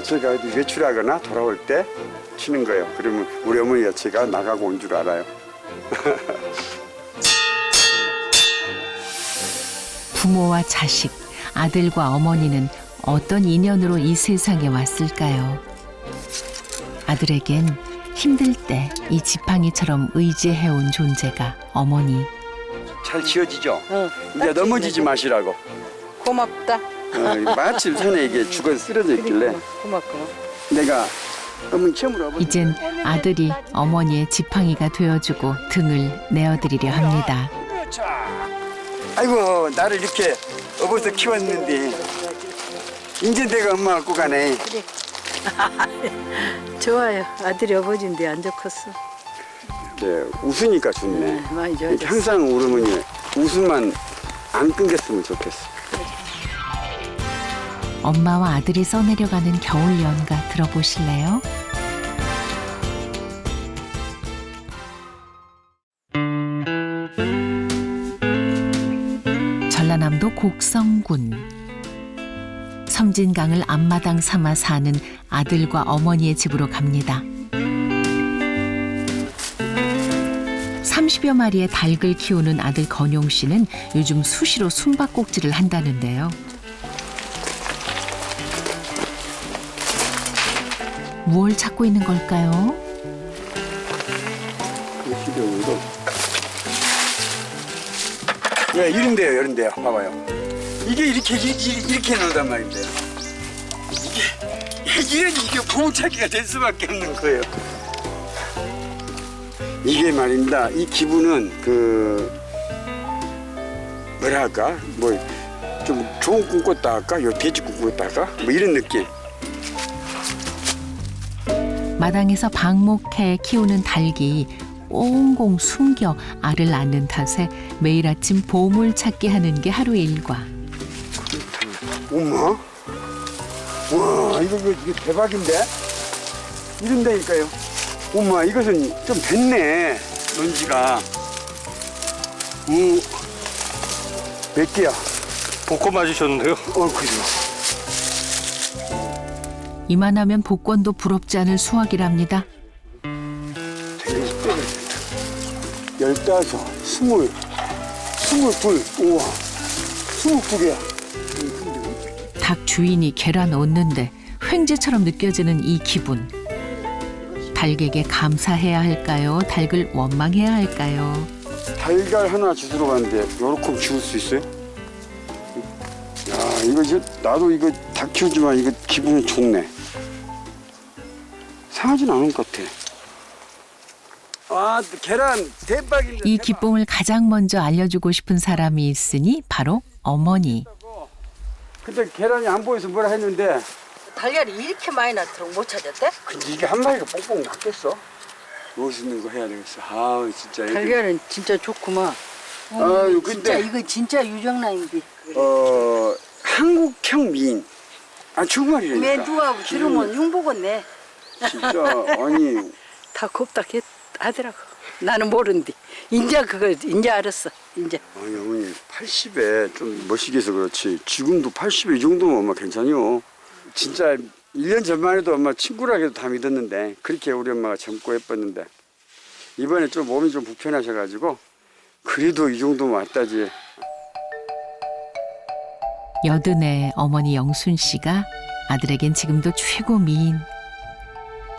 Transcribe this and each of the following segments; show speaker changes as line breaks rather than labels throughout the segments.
제가 어디 외출하거나 돌아올 때 치는 거예요. 그러면 우리 어머니가 제가 나가고 온 줄 알아요.
부모와 자식, 아들과 어머니는 어떤 인연으로 이 세상에 왔을까요? 아들에겐 힘들 때 이 지팡이처럼 의지해온 존재가 어머니.
잘 지어지죠? 이제 넘어지지 마시라고.
고맙다.
마침 전에 이게 죽어 쓰러져 있길래
고맙고.
내가 어머니 처음으로
이젠 아들이 어머니의 지팡이가 되어주고 등을 내어드리려 합니다.
아이고 나를 이렇게 업어서 키웠는데 이제 내가 엄마 갖고 가네.
좋아요. 아들이 아버지인데 안 좋겠어.
네, 웃으니까 좋네.
많이 좋아졌어.
항상 우리 어머니 웃음만 안 끊겼으면 좋겠어.
엄마와 아들이 써내려가는 겨울 연가 들어보실래요? 전라남도 곡성군. 섬진강을 앞마당 삼아 사는 아들과 어머니의 집으로 갑니다. 30여 마리의 닭을 키우는 아들 건용 씨는 요즘 수시로 숨바꼭질을 한다는데요. 무얼 찾고 있는 걸까요?
예, 이런데요. 봐봐요. 이게 이렇게 놀단 말인데요. 이게 보물찾기가 될 수밖에 없는 거예요. 이게 말입니다. 이 기분은 뭐랄까 좀 좋은 꿈 꿨다 할까, 요 돼지 꿈 꿨다 할까, 뭐 이런 느낌.
마당에서 방목해 키우는 닭이 꽁꽁 숨겨 알을 낳는 탓에 매일 아침 보물 찾기 하는 게 하루의 일과.
엄마, 와 이게 대박인데? 이런다니까요. 엄마 이것은 좀 됐네 먼지가. 몇 개야?
복권 맞으셨는데요?
그죠.
이만하면 복권도 부럽지 않을 수확이랍니다.
15, 20, 22, 우와, 22개야.
닭 주인이 계란 얻는데 횡재처럼 느껴지는 이 기분. 닭에게 감사해야 할까요? 닭을 원망해야 할까요?
달걀 하나 주스러 갔는데 요렇게 주울 수 있어요? 야, 나도 이거 닭 키우지만 이거 기분이 좋네. 상하진 않은 것 같아. 계란 대박입니다.
이 기쁨을 가장 먼저 알려주고 싶은 사람이 있으니 바로 어머니.
근데 계란이 안 보여서 뭐라 했는데
달걀이 이렇게 많이 낳도록 못 찾았대?
근데 이게 한 마리가 뽕뽕 났겠어? 멋있는 거 해야 되겠어. 진짜 애들.
달걀은 진짜 좋구만.
아유, 근데
진짜 이거 진짜 유정란인데.
한국형 미인. 정말이라니까.
왜 누가 들으면 흉보겠네.
진짜 아니
다 곱다 하더라고. 나는 모른디. 인자 알았어. 인자.
아니 어머니 80에 좀 멋있게 해서 그렇지 지금도 80에 이 정도면 엄마 괜찮요. 진짜 1년 전만 해도 엄마 친구라 해도 다 믿었는데 그렇게 우리 엄마가 젊고 예뻤는데 이번에 좀 몸이 좀 불편하셔가지고 그래도 이 정도면 왔다지.
여든의 어머니 영순 씨가 아들에겐 지금도 최고 미인.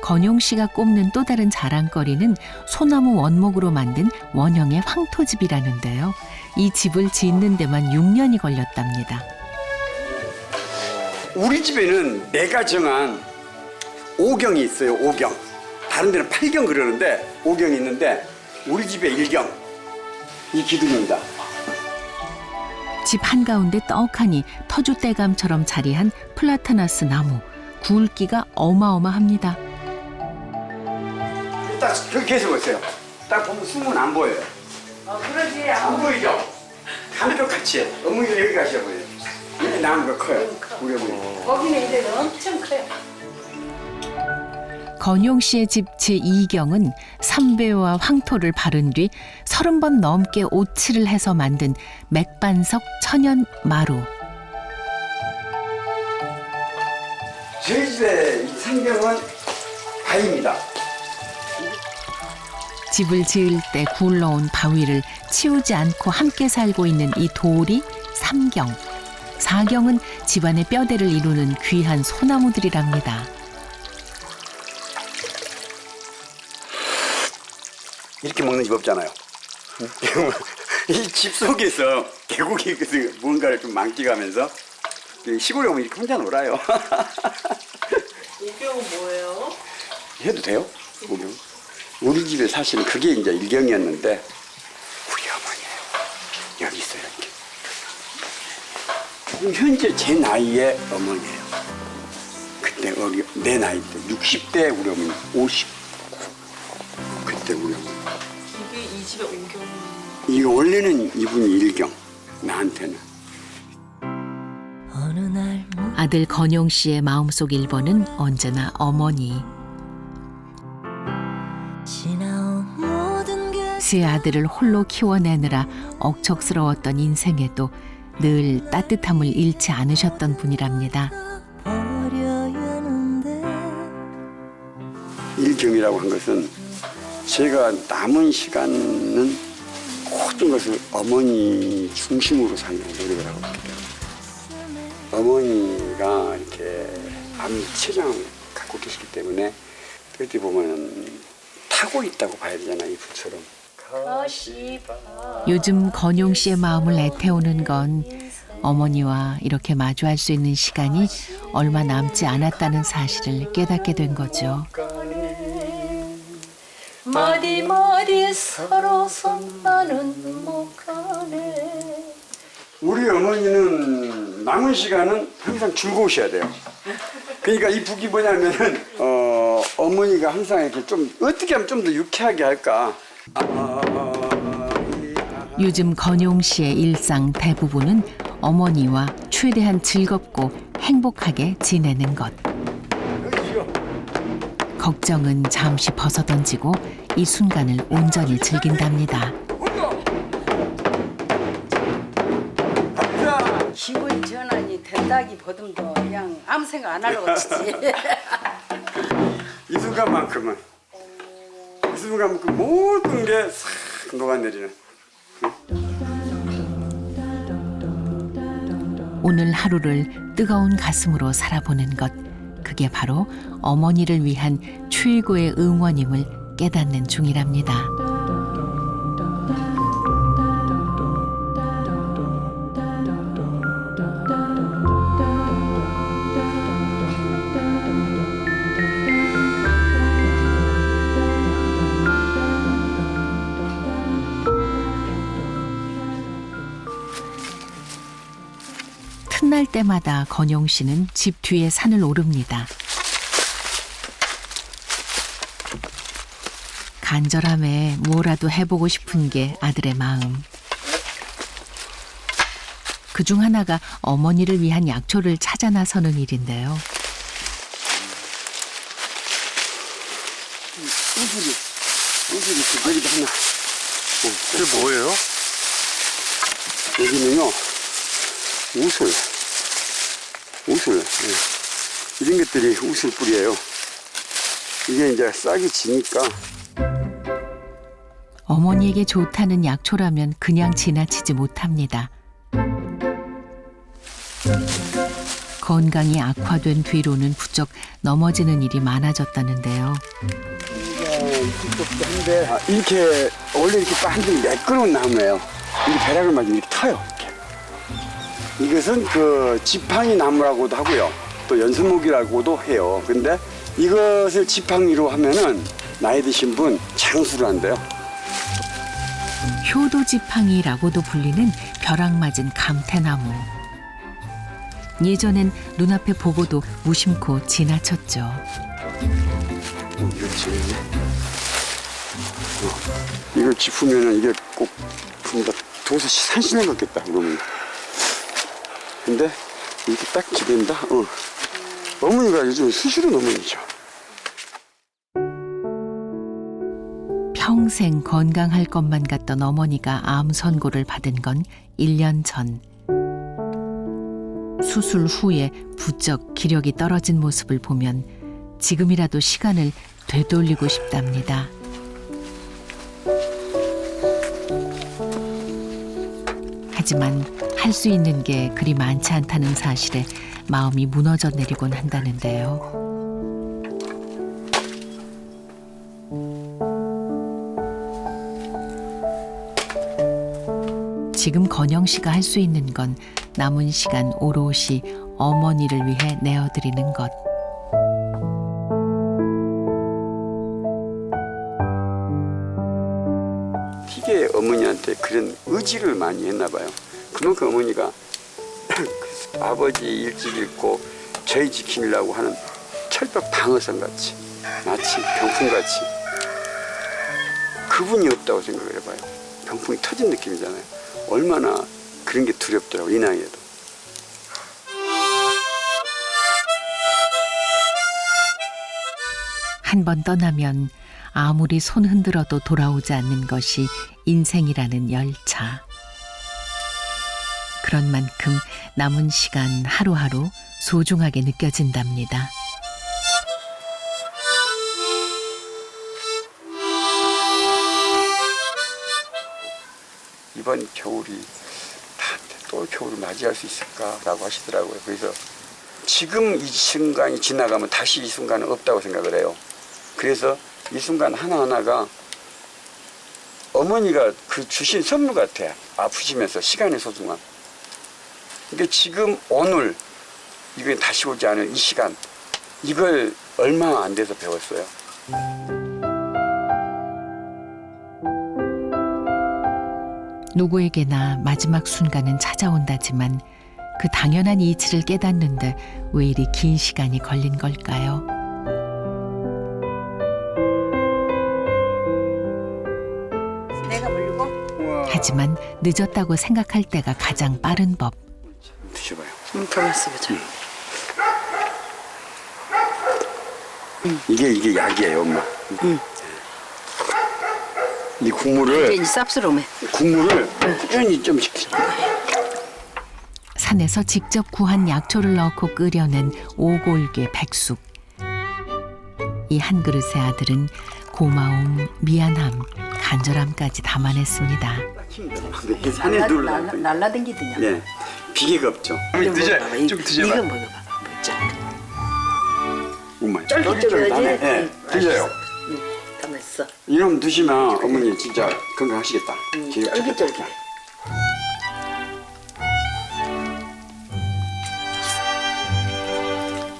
건용 씨가 꼽는 또 다른 자랑거리는 소나무 원목으로 만든 원형의 황토집이라는데요. 이 집을 짓는 데만 6년이 걸렸답니다.
우리 집에는 내가 정한 5경이 있어요. 5경. 다른 데는 8경 그러는데 5경이 있는데 우리 집에 1경. 이 기둥입니다.
집 한가운데 떡하니 터줏대감처럼 자리한 플라타나스 나무. 굵기가 어마어마합니다.
딱 그렇게 해서 보세요. 딱 보면 숨은 안 보여요.
그러지.
안 보이죠? 감쪽같이. 어머니가 여기 가셔 보여요. 이렇게 나무가 커요. 우리 어머니.
거기는 이제 엄청 커요.
건용 씨의 집 제2경은 삼배와 황토를 바른 뒤 30번 넘게 오칠을 해서 만든 맥반석 천연 마루.
저희 집의 이 상경은 바위입니다.
집을 지을 때 굴러온 바위를 치우지 않고 함께 살고 있는 이 돌이 삼경. 사경은 집안의 뼈대를 이루는 귀한 소나무들이랍니다.
이렇게 먹는 집 없잖아요. 이 집 속에서 계곡이 뭔가를 좀 만끽하면서 시골에 오면 이렇게 혼자 놀아요.
이경은 뭐예요?
해도 돼요? 목욕? 우리 집에 사실은 그게 이제 일경이었는데 우리 어머니예요. 여기 있어요. 이렇게. 지금 현재 제 나이의 어머니예요. 그때 내 나이 때 60대 우리 어머니 59. 그때 우리 어머니.
이게 이 집의 오경.
이거 원래는 이분이 일경 나한테는.
아들 건용 씨의 마음속 1번은 언제나 어머니. 세 아들을 홀로 키워내느라 억척스러웠던 인생에도 늘 따뜻함을 잃지 않으셨던 분이랍니다.
일경이라고 한 것은 제가 남은 시간은 모든 것을 어머니 중심으로 살려고 노력을 하고 있거든요. 어머니가 이렇게 암체장을 갖고 계시기 때문에 어떻게 보면 타고 있다고 봐야 되잖아요, 이 불처럼.
요즘 건용 씨의 마음을 애태우는 건 어머니와 이렇게 마주할 수 있는 시간이 얼마 남지 않았다는 사실을 깨닫게 된 거죠.
마디 서로 손나는 못 가네.
우리 어머니는 남은 시간은 항상 즐거우셔야 돼요. 그러니까 이 북이 뭐냐면은 어머니가 항상 이렇게 좀 어떻게 하면 좀 더 유쾌하게 할까.
요즘 건용 씨의 일상 대부분은 어머니와 최대한 즐겁고 행복하게 지내는 것. 걱정은 잠시 벗어던지고 이 순간을 온전히 즐긴답니다.
기분 전환이 된다기 보듬도 그냥 아무 생각 안 하려고 치지.
이 순간만큼은 모든 게 싹 녹아내리는.
오늘 하루를 뜨거운 가슴으로 살아보는 것. 그게 바로 어머니를 위한 최고의 응원임을 깨닫는 중이랍니다. 틈날 때마다 건용 씨는 집 뒤에 산을 오릅니다. 간절함에 뭐라도 해보고 싶은 게 아들의 마음. 그중 하나가 어머니를 위한 약초를 찾아 나서는 일인데요.
우슬이 여기도 하나.
이게 뭐예요?
여기는요 우슬 예. 이런 것들이 우슬 뿌리예요. 이게 이제 싹이 지니까.
어머니에게 좋다는 약초라면 그냥 지나치지 못합니다. 건강이 악화된 뒤로는 부쩍 넘어지는 일이 많아졌다는데요.
한데 이렇게 원래 이렇게 완전히 매끄러운 나무예요. 이게 벼락을 맞으면 이렇게 터요. 이렇게. 이것은 그 지팡이 나무라고도 하고요. 또 연수목이라고도 해요. 근데 이것을 지팡이로 하면은 나이 드신 분 장수를 한대요.
효도지팡이라고도 불리는 벼락 맞은 감태나무. 예전엔 눈앞에 보고도 무심코 지나쳤죠.
이렇지. 이걸 짚으면은 이게 꼭 분다 도서 산신령 같겠다 그러면. 근데 이렇게 딱 기댄다. 어머니가 요즘 수시로 어머니죠.
평생 건강할 것만 같던 어머니가 암 선고를 받은 건 1년 전. 수술 후에 부쩍 기력이 떨어진 모습을 보면 지금이라도 시간을 되돌리고 싶답니다. 하지만 할 수 있는 게 그리 많지 않다는 사실에 마음이 무너져 내리곤 한다는데요. 지금 건영 씨가 할 수 있는 건 남은 시간 오롯이 어머니를 위해 내어드리는 것.
되게 어머니한테 그런 의지를 많이 했나 봐요. 그만큼 어머니가 아버지 일찍 잃고 저희 지키려고 하는 철벽 방어선 같이 마치 병풍 같이 그분이 없다고 생각을 해봐요. 병풍이 터진 느낌이잖아요. 얼마나 그런 게 두렵더라고 이 나이에도.
한 번 떠나면 아무리 손 흔들어도 돌아오지 않는 것이 인생이라는 열차. 그런 만큼 남은 시간 하루하루 소중하게 느껴진답니다.
이번 겨울이 또 겨울을 맞이할 수 있을까라고 하시더라고요. 그래서 지금 이 순간이 지나가면 다시 이 순간은 없다고 생각을 해요. 그래서 이 순간 하나하나가 어머니가 그 주신 선물 같아요. 아프시면서 시간의 소중함. 그러니까 지금 오늘 이게 다시 오지 않은 이 시간 이걸 얼마 안 돼서 배웠어요.
누구에게나 마지막 순간은 찾아온다지만 그 당연한 이치를 깨닫는데 왜 이리 긴 시간이 걸린 걸까요?
내가 물고
하지만 늦었다고 생각할 때가 가장 빠른 법.
드셔봐요.
가만 있어보자.
이게 약이에요, 엄마. 이 국물을
이제 쌉스러움해.
꾸준히 좀 시키죠.
산에서 직접 구한 약초를 넣고 끓여낸 오골계 백숙. 이 한 그릇의 아들은 고마움, 미안함, 간절함까지 담아냈습니다.
산에 놀러
날라댕기더냐.
네, 비계가 없죠.
드셔, 좀 드셔봐.
이거 먹어봐. 먹자.
엄마,
쫄깃쫄깃하지?
네, 드셔요.
가만 있어.
이놈 드시면 어머니 진짜 건강하시겠다.
쫄깃쫄깃해.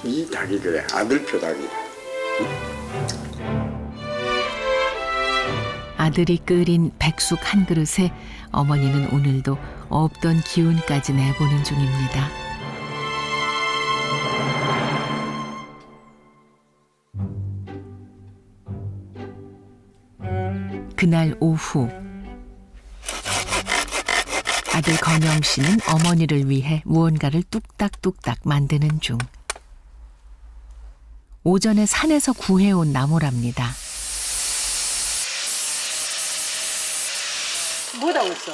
이 닭이 그래, 아들표 닭이.
아들이 끓인 백숙 한 그릇에 어머니는 오늘도 없던 기운까지 내보는 중입니다. 그날 오후 아들 건영 씨는 어머니를 위해 무언가를 뚝딱뚝딱 만드는 중. 오전에 산에서 구해온 나무랍니다.
뭐다 했어?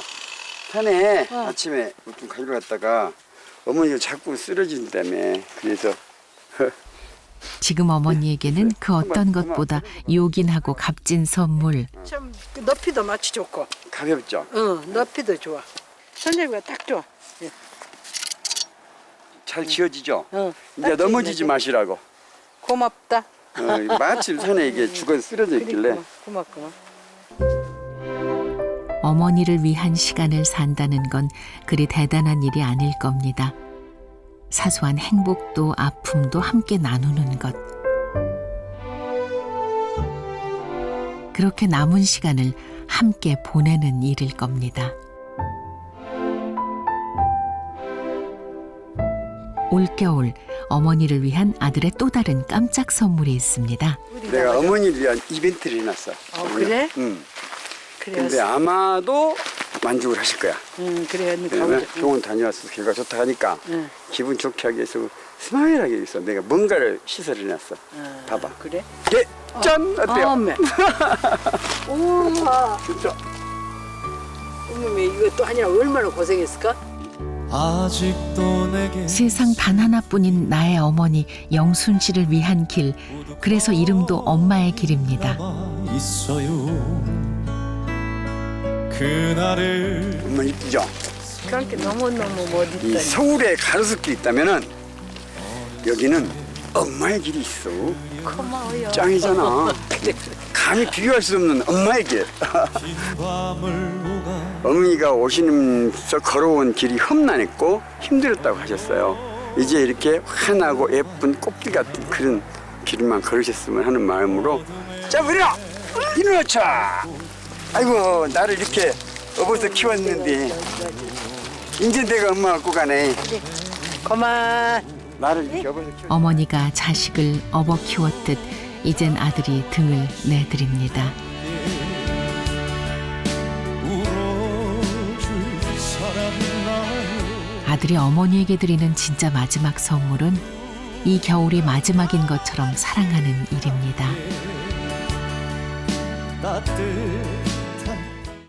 산에 아침에 좀 가지러 갔다가 어머니가 자꾸 쓰러진다며. 그래서
지금 어머니에게는 그 어떤 것보다 요긴하고 값진 선물.
참 높이도 맞추 좋고.
가볍죠.
높이도 좋아. 손잡이가 딱 좋아.
잘 지어지죠. 이제
딱
넘어지지
지어지네.
마시라고.
고맙다.
마침 산에 이게 죽어 쓰러져 있길래.
고맙구나.
어머니를 위한 시간을 산다는 건 그리 대단한 일이 아닐 겁니다. 사소한 행복도 아픔도 함께 나누는 것. 그렇게 남은 시간을 함께 보내는 일일 겁니다. 올겨울 어머니를 위한 아들의 또 다른 깜짝 선물이 있습니다.
내가 어머니를 위한 이벤트를 해놨어.
그래?
응.
그래.
근데 아마도 만족을 하실 거야.
그래.
왜냐면 병원 다녀와서 결과 좋다 하니까
응.
기분 좋게 하기 위해서 스마일하게 해서 내가 뭔가를 시설해 놨어. 봐봐.
그래?
예, 짠! 어때요?
어메. 우와.
그렇죠?
어머니 이거 또 하냐 얼마나 고생했을까?
아직도 내게
세상 단 하나뿐인 나의 어머니 영순 씨를 위한 길. 그래서 이름도 엄마의 길입니다.
남아 있어요. 그날을
엄마 이쁘죠?
그렇게 너무너무 못
이
있다.
서울에 가로수길 있다면은 여기는 엄마의 길이 있어.
고마워요.
짱이잖아.
그래.
감히 비교할 수 없는 엄마의 길.
긴 밤을 오가
어머니가 오시면서 걸어온 길이 험난했고 힘들었다고 하셨어요. 이제 이렇게 환하고 예쁜 꽃길 같은 그런 길만 걸으셨으면 하는 마음으로 자 우리라 일어나자. 아이고 나를 이렇게 업어서 키웠는데 이제 내가 엄마 갖고 가네.
그만.
나를 이렇게 업어서 키웠.
어머니가 자식을 업어 키웠듯 이젠 아들이 등을 내드립니다.
울어줄 사람 나요.
아들이 어머니에게 드리는 진짜 마지막 선물은 이 겨울이 마지막인 것처럼 사랑하는 일입니다.
따뜻